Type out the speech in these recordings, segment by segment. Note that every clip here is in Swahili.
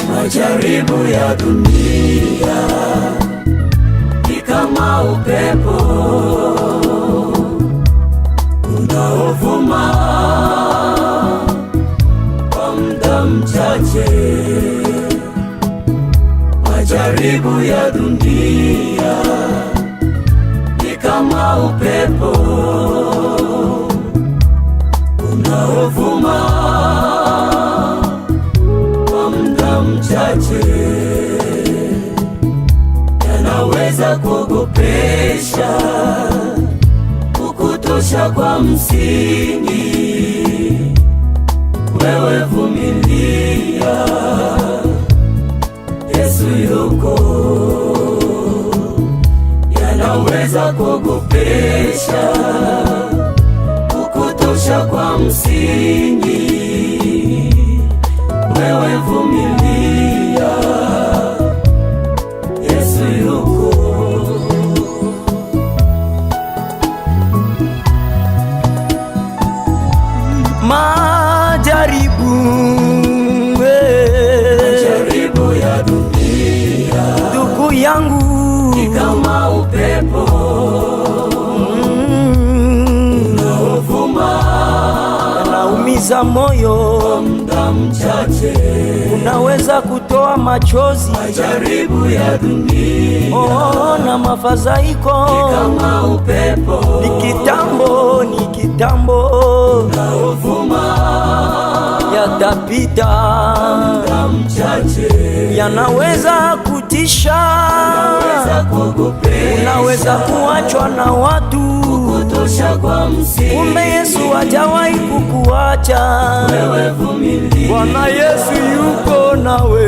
Majaribu ya dunia ni kama upepo unaovuma kwa muda mchache. Majaribu ya dunia ni kama upepo unaovuma kwa muda mchache, yanaweza kuogopesha, kukutosha kwa msingi. Wewe vumilia, Yesu yuko. Yanaweza kuogopesha, kukutosha kwa msingi. Wewe vumilia, Yesu yuko. Majaribu ya dunia, ndugu yangu, ni kama upepo unaovuma, unaumiza moyo kwa muda mchache, unaweza kutoa machozi. Majaribu ya dunia, na mafadhaiko, ni kama upepo, ni kitambo unaovuma, yatapita, muda mchache, yanaweza kutisha, yanaweza kuogopesha, unaweza kuachwa na watu, kukutosha kwa msingi. Kumbe Yesu hajawahi kukuacha. Wewe vumilia, Bwana Yesu yuko nawe.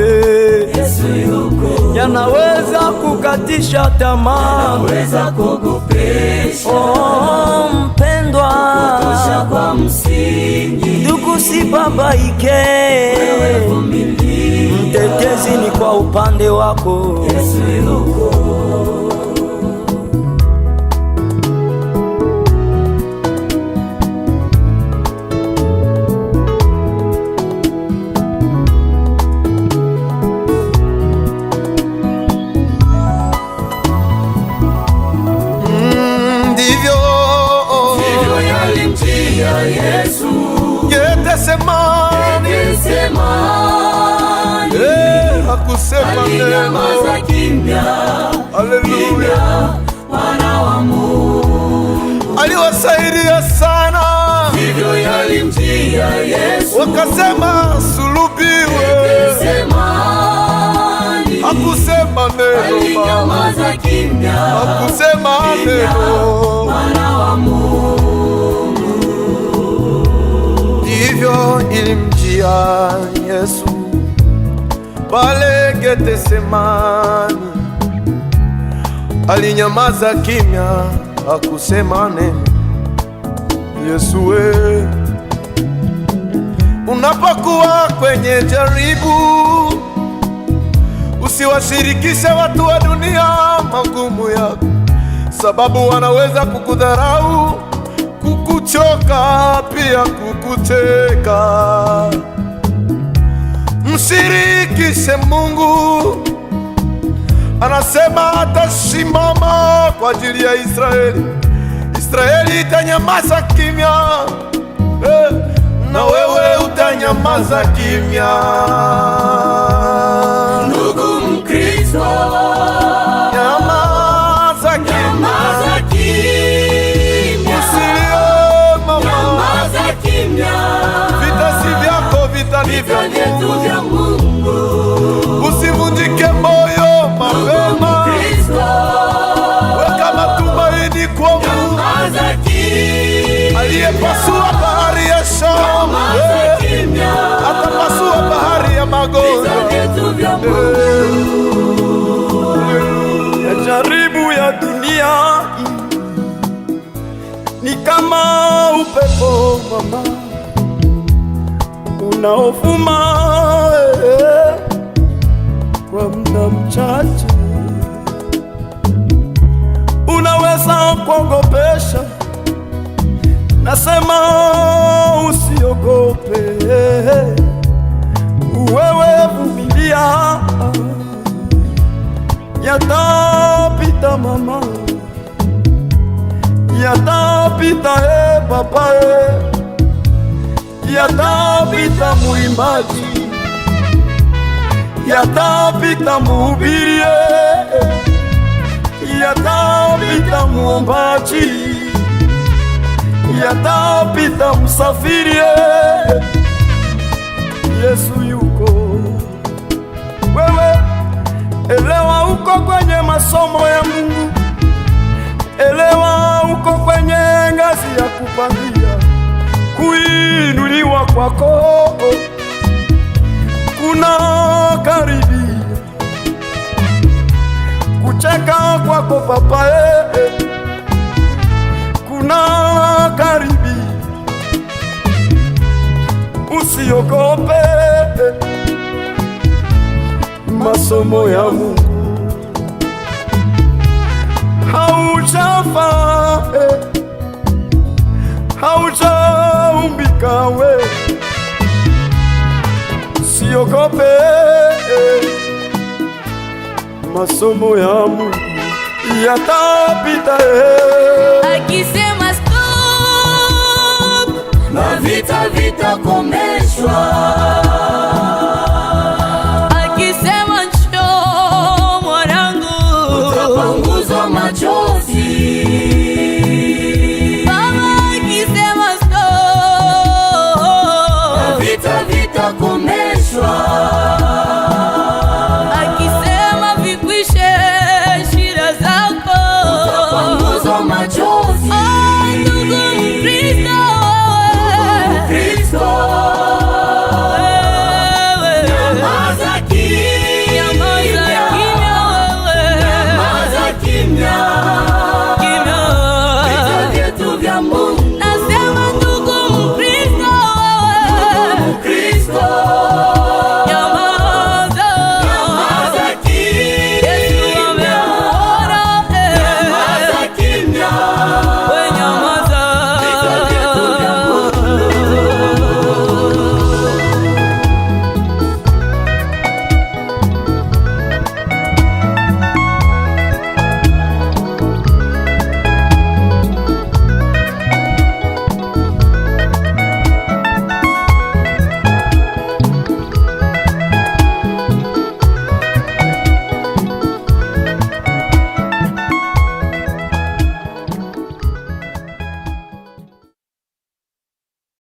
Yesu yuko. Yanaweza kukatisha tamaa, yanaweza kuogopesha, mpendwa, kukutosha kwa msingi. ndugu, sibabaike, Wewe vumilia, mtetezi ni kwa upande wako. Yesu yuko. Ndivyo yalimjia Yesu Getsemani, hakusema alinyamaza neno. kimya. Haleluya, Mwana wa Mungu aliwasaidia sana. ndivyo yalimjia Yesu, Wakasema sulubiwe, Getsemani, hakusema neno. alinyamaza kimya. Hakusema neno. Mwana wa Mungu Ndivyo ilimjia Yesu pale Getsemani, alinyamaza kimya, hakusema neno. Yesu we, unapokuwa kwenye jaribu, usiwashirikishe watu wa dunia magumu yako, sababu wanaweza kukudharau, kukuchoka, pia kukuteka. Mshirikishe Mungu, anasema atasimama kwa ajili ya Israeli. Israeli itanyamaza kimya, na wewe utanyamaza kimya. ndugu Mkristo, Nyamaza kimya, nyamaza kimya. usilie mama, Nyamaza kimya. vita si vyako, vita ni vya Vyetu Mungu. vya Mungu. Usivunjike moyo mapema, Kristo, weka matumaini kwa Mungu nyamaza kimya. aliyepasua bahari ya Shamu, Nyamaza kimya. atapasua bahari ya magonjwa. Vyetu vya Mungu. Majaribu ya dunia ni kama upepo mama, unaovuma kwa muda mchache, kuogopesha, nasema usiogope, wewe vumilia, yatapita mama, yatapita papa, yatapita muimbaji, yatapita mhubiri, yatapita muombaji, yatapita msafiri. Yesu yuko. Wewe elewa, uko kwenye masomo ya Mungu, elewa uko kwenye ngazi ya kupandia. Kuinuliwa kwako kuna karibia, kucheka kwako papa kuna karibia. Usiogope masomo ya Mungu, haujafa, haujaumbika we, usiogope masomo ya Mungu yatapita. Akisema stop, na vita vitakomeshwa.